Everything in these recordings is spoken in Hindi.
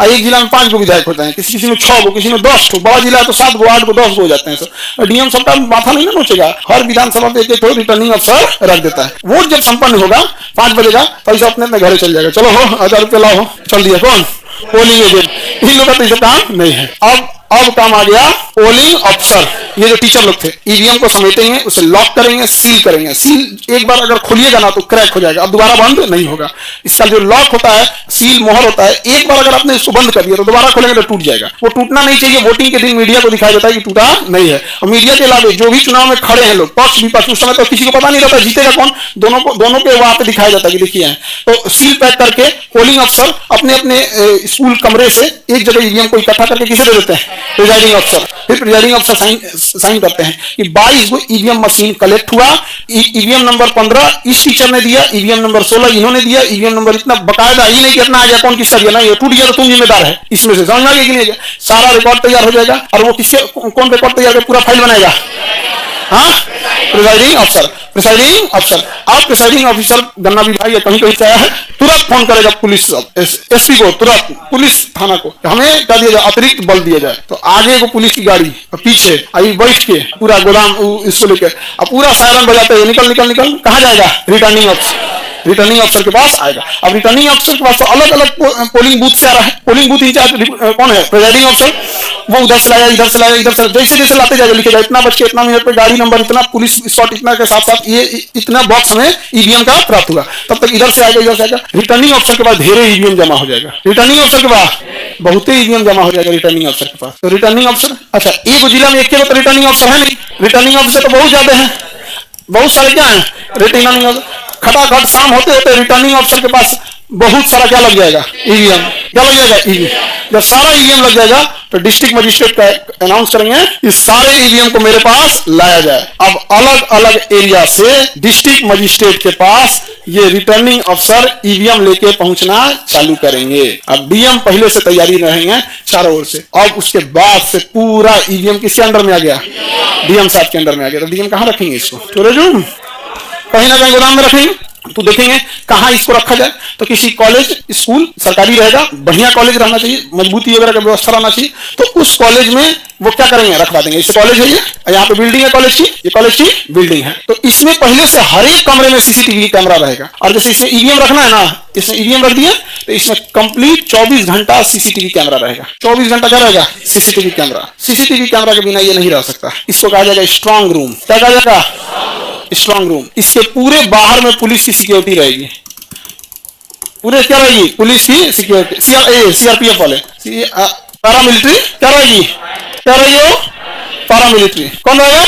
और एक जिला में 5 गो विधायक होते हैं, किसी किसी में 6 गो, किसी में 10 गो, बड़ा जिला है तो 7 गो 8 गो 10 गो हो जाते हैं। सर डीएम सबका माथा नहीं ना नोचेगा, हर विधानसभा पे एक रिटर्निंग अफसर रख देता है। वोट जब संपन्न होगा 5 बजेगा तो सब अपने घरे चल जाएगा, चलो हो 1000 रुपये लाओ, चल दिया कौन पोलिंग एजेंट। इन लोगों का तो ये काम नहीं है। अब काम आ गया पोलिंग अफसर। ये जो टीचर लोग थे ईवीएम को समेटेंगे, उसे लॉक करेंगे, सील करेंगे। सील एक बार अगर खोलिएगा ना तो क्रैक हो जाएगा, अब दोबारा बंद नहीं होगा। इसका जो लॉक होता है, सील मोहर होता है, एक बार अगर आपने इसको बंद कर दिया तो दोबारा खोलेंगे तो टूट जाएगा। वो टूटना नहीं चाहिए। वोटिंग के दिन मीडिया को दिखाई देता है कि टूटा नहीं है। और मीडिया के अलावा जो भी चुनाव में खड़े हैं लोग, पक्ष विपक्ष, उस समय तो किसी को पता नहीं रहता जीतेगा कौन, दोनों के वहां पे दिखाया जाता है कि देखिए। तो सील पैक करके पोलिंग अफसर अपने अपने स्कूल कमरे से एक जगह ईवीएम को इकट्ठा करके किसे दे देते हैं, प्रिजाइडिंग अफसर। फिर प्रिजाइडिंग अफसर साइन करते हैं कि 22 गो ईवीएम मशीन कलेक्ट हुआ। ईवीएम नंबर 15 इस टीचर ने दिया, ईवीएम नंबर 16 इन्होंने दिया, ईवीएम नंबर इतना बकायदा ही नहीं कितना आ गया कौन किसका दिया ना, ये टूट गया तो तुम जिम्मेदार है इसमें से, समझ में आ गया कि नहीं? सारा रिकॉर्ड तैयार हो जाएगा। और वो किसके कौन रिकॉर्ड तैयार कर पूरा फाइल बनाएगा? हाँ, प्रिजाइडिंग अफसर। प्रिसाइडिंग अफसर। आप प्रिसाइडिंग ऑफिसर गन्ना विभाग या कहीं कहीं आया है, तुरंत फोन करेगा पुलिस एसपी को, तुरंत पुलिस थाना को, हमें क्या दिया जाए, अतिरिक्त बल दिया जाए। तो आगे को पुलिस की गाड़ी और पीछे आई बैठ के पूरा गोदाम इसको लेकर अब पूरा सायरन बजाते हैं, निकल निकल निकल कहाँ जाएगा? रिटर्निंग अफसर। रिटर्निंग अफसर के पास आएगा। अब रिटर्निंग अफसर के पास तो अलग अलग पोलिंग बूथ से आ रहा है। पोलिंग बूथ इंचार्ज कौन है? प्रिजाइडिंग अफसर। वो उधर से लाया, इधर से लाया, इधर से, जैसे जैसे लाते जाएगा लिखेगा इतना बज के इतना मिनट पे गाड़ी नंबर इतना, पुलिस स्पॉट इतना के साथ साथ ये इतना बॉक्स में ईवीएम का प्राप्त हुआ। तब तक इधर से आएगा, इधर से आएगा। रिटर्निंग अफसर के पास ढेरे ईवीएम जमा हो जाएगा। रिटर्निंग अफसर के पास बहुत ईवीएम जमा हो जाएगा रिटर्निंग अफसर के पास। तो रिटर्निंग अफसर, अच्छा एक जिला में एक के तो रिटर्निंग अफसर है नहीं, रिटर्निंग अफसर तो बहुत ज्यादा है, बहुत सारे क्या है रिटर्निंग अफसर। खटाखट शाम होते होते रिटर्निंग अफसर के पास बहुत सारा क्या लग जाएगा? ईवीएम। क्या लग जाएगा? ईवीएम। जब सारा ईवीएम लग जाएगा तो डिस्ट्रिक्ट मजिस्ट्रेट का अनाउंस करेंगे इस सारे ईवीएम को मेरे पास लाया जाए। अब अलग अलग एरिया से डिस्ट्रिक्ट मजिस्ट्रेट के पास ये रिटर्निंग अफसर ईवीएम लेके पहुंचना चालू करेंगे। अब डीएम पहले से तैयारी रहेंगे चारों ओर से। और उसके बाद से पूरा ईवीएम किसके अंडर में आ गया? डीएम साहब के अंडर में आ गया। तो डीएम कहाँ रखेंगे इसको? स्टोरेज रूम, कहीं ना कहीं गोदाम में रखेंगे। तो देखेंगे कहाँ इसको रखा जाए। तो किसी कॉलेज स्कूल सरकारी रहेगा, बढ़िया कॉलेज रहना चाहिए, मजबूती वगैरह का व्यवस्था रहना चाहिए। तो उस कॉलेज में वो क्या करेंगे? रखवा देंगे। इसे कॉलेज है, ये यहाँ पे बिल्डिंग है कॉलेज की, ये कॉलेज की बिल्डिंग है। तो इसमें पहले से हर एक कमरे में सीसीटीवी कैमरा रहेगा। और जैसे इसमें ईवीएम रखना है ना, इसमें ईवीएम रख दिया तो इसमें कंप्लीट 24 घंटा सीसीटीवी कैमरा रहेगा। 24 घंटा क्या रहेगा? CCTV camera. सीसीटीवी कैमरा के बिना ये नहीं रह सकता। इसको कहा जाएगा स्ट्रॉन्ग रूम। क्या कहा जाएगा? Strong room. इसके पूरे बाहर में पुलिस की सिक्योरिटी रहेगी। पूरे क्या रहेगी? पुलिस की सिक्योरिटी। सीआरपीएफ वाले, पैरामिलिट्री क्या रहेगी? क्या रहेगी वो? पैरामिलिट्री। कौन रहेगा?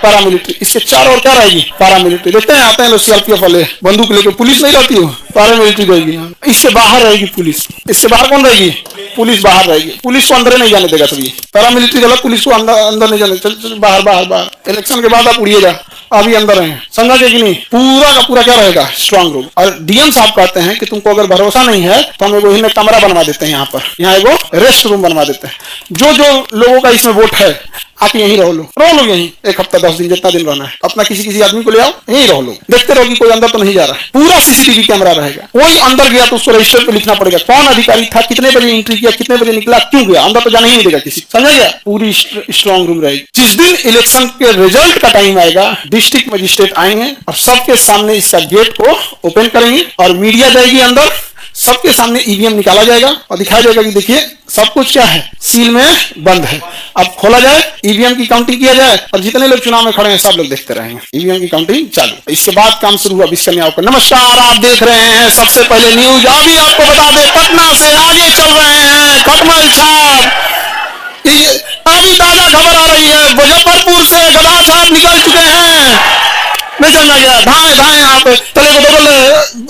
पैरामिलिट्री। इसके चारों ओर क्या रहेगी? पैरामिलिट्री। देखते हैं आते हैं लोग सीआरपीएफ वाले बंदूक लेके, पुलिस नहीं रहती हो, पैरामिलिट्री रहेगी। इससे बाहर रहेगी पुलिस। इससे बाहर कौन रहेगी? पुलिस बाहर रहेगी। पुलिस को अंदर नहीं जाने देगा सभी। पैरामिलिट्री गलत, पुलिस को अंदर नहीं जाने। चल चल बाहर बाहर बाहर। इलेक्शन के बाद आप उड़िएगा, अभी अंदर हैं, समझा कि नहीं? पूरा का पूरा क्या रहेगा? Strong room. और डीएम साहब कहते हैं कि तुमको अगर भरोसा नहीं है तो हम एगो इन्हें कमरा बनवा देते हैं, यहाँ पर यहाँ एगो रेस्ट रूम बनवा देते हैं। जो जो लोगों का इसमें वोट है आप यहीं रहो लो यहीं 1 हफ्ता 10 दिन जितना दिन रहना है। अपना किसी आदमी को ले आओ, यहीं रहो लो, देखते रहो कि कोई अंदर तो नहीं जा रहा है। पूरा सीसीटीवी कैमरा रहेगा। कोई अंदर गया तो उसको रजिस्टर पे लिखना पड़ेगा कौन अधिकारी था, कितने बजे एंट्री किया, कितने बजे निकला, क्यों गया। अंदर तो जाने ही नहीं देगा किसी, समझा गया? पूरी स्ट्रॉन्ग रूम रहेगी। जिस दिन इलेक्शन के रिजल्ट का टाइम आएगा डिस्ट्रिक्ट मजिस्ट्रेट आएंगे और सबके सामने इसका गेट को ओपन करेंगे और मीडिया जाएगी अंदर, सबके सामने ईवीएम निकाला जाएगा और दिखाया जाएगा कि देखिए सब कुछ क्या है, सील में बंद है। अब खोला जाए, ईवीएम की काउंटिंग किया जाए और जितने लोग चुनाव में खड़े हैं सब लोग देखते रहेंगे। ईवीएम की काउंटिंग चालू। इसके बाद काम शुरू हुआ विश्वकर्मा का। नमस्कार, आप देख रहे हैं सबसे पहले न्यूज। अभी आपको बता दें पटना से आगे चल रहे हैं खटमल छाप। अभी ताजा खबर आ रही है, मुजफ्फरपुर से गधा छाप निकल चुके हैं। नहीं समझा गया? धाए धाए यहाँ पे तले को बदल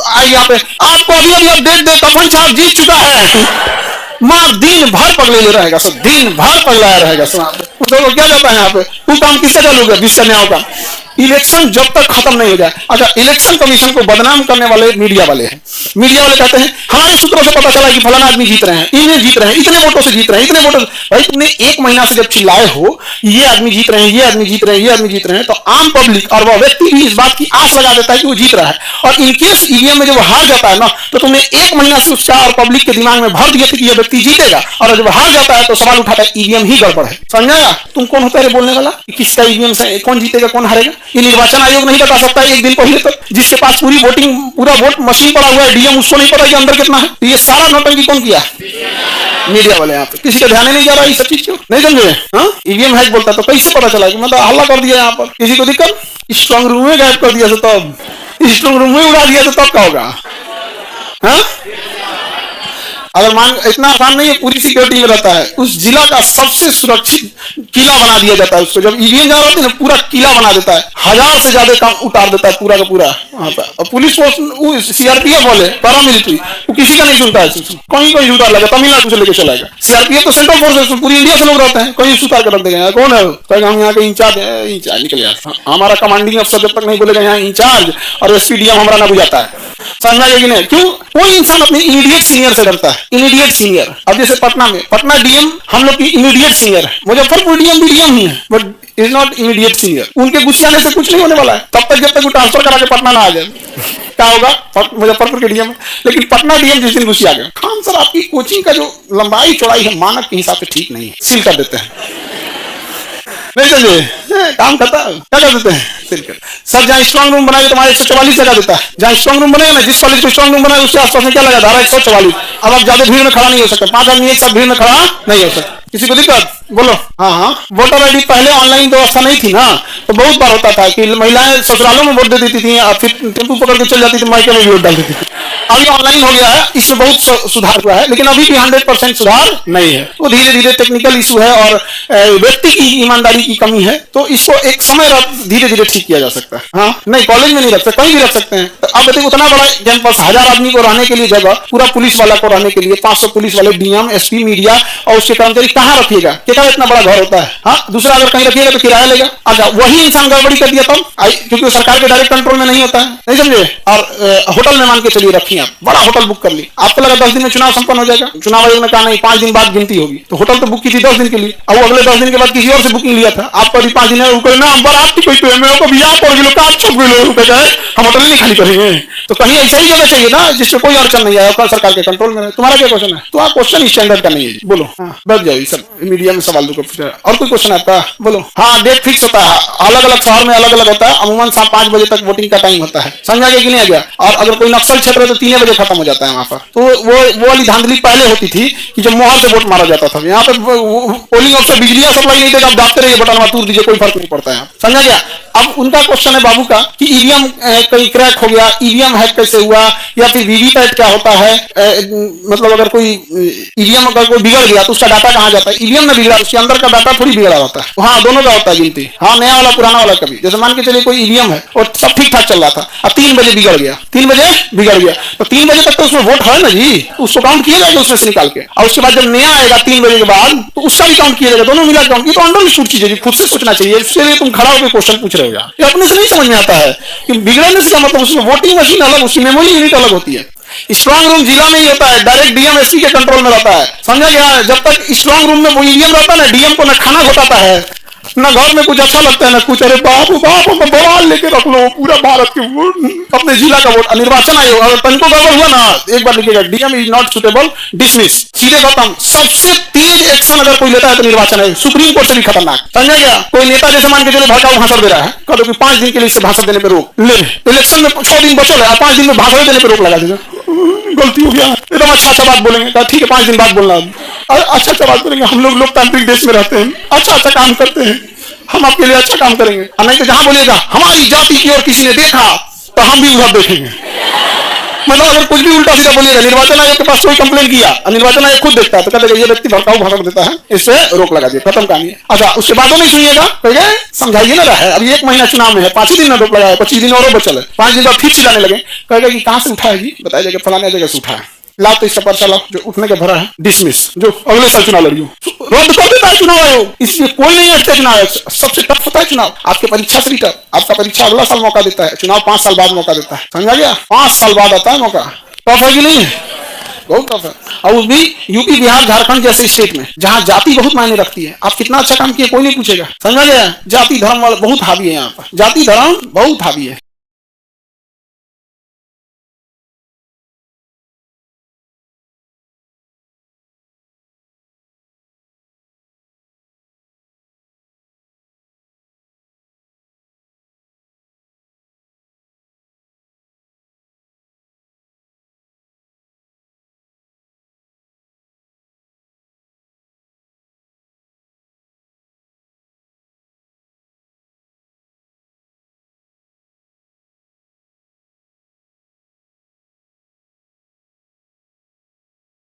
आई, यहाँ पे आपको अभी अभी अपडेट दे, कफन छाप जीत चुका है। माँ दिन भर पगले रहेगा सब, दिन भर पगलाया रहेगा सब। क्या जाता है यहाँ पे? वो काम किससे चालू गया? विश्वकर्मा का। इलेक्शन जब तक खत्म नहीं हो जाए। अच्छा, इलेक्शन कमीशन को बदनाम करने वाले मीडिया वाले हैं। मीडिया वाले कहते हैं हमारे सूत्रों से पता चला कि फलाना आदमी जीत रहे हैं, इन्हें जीत रहे हैं, इतने वोटों से जीत रहे हैं, इतने वोटों। भाई तुमने एक महीना से जब चिल्लाए हो ये आदमी जीत रहे हैं, ये आदमी जीत रहे हैं, ये आदमी जीत रहे हैं, तो आम पब्लिक और वह व्यक्ति भी इस बात की आस लगा देता है कि वो जीत रहा है। और इनकेस ईवीएम में जब हार जाता है ना, तो तुमने एक महीना से उसका और पब्लिक के दिमाग में भर दिया कि यह व्यक्ति जीतेगा, और जब हार जाता है तो सवाल उठाता है ईवीएम ही गड़बड़ है। समझाया? तुम कौन होता है बोलने वाला कि किसका ईवीएम से कौन जीतेगा कौन हारेगा? ये निर्वाचन आयोग नहीं बता सकता है एक दिन पहले तक? जिसके पास पूरी वोटिंग पूरा वोट मशीन पड़ा हुआ है डीएम, उसको नहीं पता कि अंदर कितना है? तो ये सारा नौटंकी कौन किया? मीडिया वाले। यहाँ पे किसी का ध्यान नहीं जा रहा है सब चीज क्यों नहीं समझे? ईवीएम हैक बोलता तो कैसे पता चला कि मतलब हल्ला कर दिया यहाँ पर? किसी को दिक्कत? स्ट्रांग रूम में गायब कर दिया तो तब, स्ट्रांग रूम में उड़ा दिया तो तब क्या होगा? अगर मान इतना आसान नहीं है, पूरी सिक्योरिटी में रहता है, उस जिला का सबसे सुरक्षित किला बना दिया जाता है उसको। जब ईवीएम जा रहा है ना पूरा किला बना देता है, 1000 से ज्यादा काम उतार देता है पूरा का पूरा वहां पर। और पुलिस फोर्स सीआरपीएफ बोले पैरामिलिट्री, वो किसी का नहीं सुनता है। कहीं कहीं उतार लगा, तमिलनाडु से लेकर चलाएगा। सीआरपीएफ तो सेंट्रल फोर्स है, पूरी इंडिया से लोग रहते हैं, कहीं उतार कर रख देंगे। कौन है? हम यहाँ के इंचार्ज है, इंचार्ज निकल गया। हमारा कमांडिंग अफसर जब तक नहीं बोलेगा यहाँ इंचार्ज और एसपीडीएम हमारा ना बुझाता है। समझा कि नहीं? क्यों? कोई इंसान अपने इमीडिएट सीनियर से डरता है। इमीडिएट सीनियर, अब जैसे पटना में पटना डीएम हम लोग की इमीडिएट सीनियर है, मुजफ्फरपुर डीएम भी डीएम ही है, but is not immediate senior. उनके गुस्से आने से कुछ नहीं होने वाला है तब तक जब तक वो ट्रांसफर करा के पटना ना आ जाए। क्या होगा? मुजफ्फरपुर के डीएम, लेकिन पटना डीएम जिस दिन गुस्से आ गए, खान सर आपकी कोचिंग का जो लंबाई चौड़ाई है मानक के हिसाब से ठीक नहीं है, सील कर देते हैं। नहीं समझे? काम करता क्या कर देते हैं? सर जहाँ स्ट्रांग रूम बनाएगा तुम्हारे 144 जगह देता है। जहाँ स्ट्रांग रूम बनेगा ना, जिस कॉलेज को स्ट्रांग रूम बनाए उसके आसपास में क्या लगा? धारा 144। अब आप ज्यादा भीड़ में खड़ा नहीं हो सकते, 5 आदमी एक साथ भीड़ में खड़ा नहीं हो सकते। किसी को दिक्कत? बोलो। हाँ, वोटर आईडी पहले ऑनलाइन व्यवस्था नहीं थी ना, तो बहुत बार होता था कि महिलाएं ससुरालों में वोट दे देती थी, फिर टेम्पू पकड़ के चल जाती थी, मायके में भी वोट डाल देती थी। अभी ऑनलाइन हो गया है, इसमें बहुत सुधार हुआ है, लेकिन अभी भी 100% सुधार नहीं है। वो धीरे धीरे टेक्निकल इशू है और व्यक्ति की ईमानदारी की कमी है, तो इसको एक समय धीरे धीरे ठीक किया जा सकता है। हाँ, नहीं कॉलेज में नहीं रख सकते, कहीं भी रख सकते हैं। तो अब देखो उतना बड़ा कैंपस, 1000 आदमी को रहने के लिए जगह, पूरा पुलिस वाला को रहने के लिए 500 पुलिस वाले, डीएम, एसपी, मीडिया और उसके कर्मचारी कहाँ रखिएगा? कितना इतना बड़ा घर होता है? हाँ, दूसरा अगर कहीं रखिएगा तो किराया लेगा। अच्छा, वही इंसान गड़बड़ी कर दिया तब, क्योंकि वो सरकार के डायरेक्ट कंट्रोल में नहीं होता है, नहीं समझे? और होटल में मान के चलिए रखिए, आप बड़ा होटल बुक कर ली, आपको लगा 10 दिन में चुनाव संपन्न हो जाएगा। चुनाव आयोग ने कहा नहीं, 5 दिन बाद गिनती होगी। तो होटल तो बुक की थी 10 दिन के लिए, अब वो अगले 10 दिन के बाद किसी और से बुकिंग लिया था, आपको अभी 5 दिन है, हम होटल नहीं खाली करेंगे। तो कहीं ऐसा ही जगह चाहिए ना जिसमें कोई अड़चन नहीं आया, सरकार के कंट्रोल में है। तुम्हारा क्या क्वेश्चन है? तो आप क्वेश्चन स्टैंडर्ड का नहीं है, बोलो। बैठ जाइए सब, मीडिया में सवाल और कोई क्वेश्चन आपका? बोलो। हाँ, डेट फिक्स होता है, अलग अलग शहर में अलग अलग होता है, अमूमन शाम 5 बजे तक वोटिंग का टाइम होता है। समझा गया कि नहीं आ गया? और अगर कोई नक्सल क्षेत्र है तो 3 बजे खत्म हो जाता है वहां पर। तो वो वाली धांधली पहले होती थी कि जब मोहर से वोट मारा जाता था। यहाँ पर पोलिंग ऑफिसर बिजली सप्लाई नहीं देगा, आप दाबते रहिए, बटन तूर दीजिए, कोई फर्क नहीं पड़ता है। समझा गया? अब उनका क्वेश्चन है बाबू का कि ईवीएम कहीं क्रैक हो गया, ईवीएम हैक कैसे हुआ, या फिर वीवीपैट क्या होता है? मतलब अगर कोई ईवीएम अगर कोई बिगड़ गया तो उसका डाटा कहाँ जाता है? ईवीएम में बिगड़ा, उसके अंदर का डाटा थोड़ी बिगड़ा होता है। हाँ, दोनों का होता है गिनती। हाँ, नया वाला पुराना वाला कभी, जैसे मान के चलिए कोई ईवीएम है और सब ठीक ठाक चल रहा था, अब 3 बजे बिगड़ गया, 3 बजे बिगड़ गया, तो 3 बजे तक तो उसमें वोट है ना जी, उसको काउंट किया जाएगा उसमें से निकाल के, और उसके बाद जब नया आएगा 3 बजे के बाद तो उसका भी काउंट किया जाएगा, दोनों मिला काउंट किया। तो अंडरस्टूड चीजें खुद से सोचना चाहिए, इसके लिए तुम खड़ा होकर क्वेश्चन पूछ रहे हो, ये अपने से नहीं समझ में आता है कि बिगड़ने से मतलब उसमें वोटिंग मशीन अलग, उसकी मेमोरी यूनिट अलग होती है। स्ट्रांग रूम जिला में ही होता है, डायरेक्ट डीएम एसपी के कंट्रोल में रहता है। समझा गया? जब तक स्ट्रांग रूम में वो ईवीएम रहता है ना, डीएम को ना खाना घोटाता है, ना घर में कुछ अच्छा लगता है, ना कुछ। अरे बाप बाप, बवाल लेके रख लो पूरा भारत के वोट, अपने जिला का वोट। निर्वाचन आयोग अगर तनिको गड़बड़ हुआ ना, एक बार लिखिएगा, DM is not suitable, dismiss, सीधे खत्म। सबसे तेज एक्शन अगर कोई लेता है तो निर्वाचन आयोग, सुप्रीम कोर्ट से भी खतरनाक। समझा गया? कोई नेता जैसे मान के चले भड़काऊ भाषण दे रहा है, कह दो कि 5 दिन के लिए इसे भाषण देने पर रोक ले, इलेक्शन में 6 दिन बचल है, 5 दिन में भाषण देने पर रोक लगा देगा, गलती हो गया, एकदम अच्छा बात बोलेंगे, ठीक है 5 दिन बाद बोलना, अच्छा बात बोलेंगे, हम लोग लोकतांत्रिक देश में रहते हैं, अच्छा काम करते हैं, हम आपके लिए अच्छा काम करेंगे। और नहीं तो जहां बोलेगा हमारी जाति की और किसी ने देखा तो हम भी उधर देखेंगे। मतलब अगर कुछ भी उल्टा सीधा बोलिएगा, निर्वाचन आयोग के पास कोई कंप्लेन किया, निर्वाचन आयोग खुद देखता है तो कहते ये व्यक्ति भड़काऊ भाषण देता है, इससे रोक लगा दिए, खत्म कहानी। अच्छा, उसके बाद नहीं सुनिएगा, कहेंगे समझाइए ना रहा है, अभी 1 महीना चुनाव में है, 5 दिन में रोक लगाया, 25 दिन और बचल है, 5 दिन बाद फिर चिल्लाने लगे, कहेगा कि कहां से उठा है जी, बताइए फलाने जगह से उठा है। लाओ तो इसका पर्चा लाओ, जो उठने के भरा है डिसमिस, जो अगले साल चुनाव लड़ियो, रद्द कर देता है चुनाव आयोग, इसमें कोई नहीं हटता चुनाव आयोग, सबसे टफ होता है चुनाव, आपके परीक्षा से भी टफ, आपका परीक्षा अगला साल मौका देता है, चुनाव 5 साल बाद मौका देता है, समझा गया, 5 साल बाद आता है मौका, टफ है कि नहीं, बहुत टफ है। और वो भी यूपी बिहार झारखंड जैसे स्टेट में जहां जाति बहुत मायने रखती है, आप कितना अच्छा काम किए कोई नहीं पूछेगा, समझा गया, जाति धर्म वाला बहुत हावी है, यहाँ पर जाति धर्म बहुत हावी है।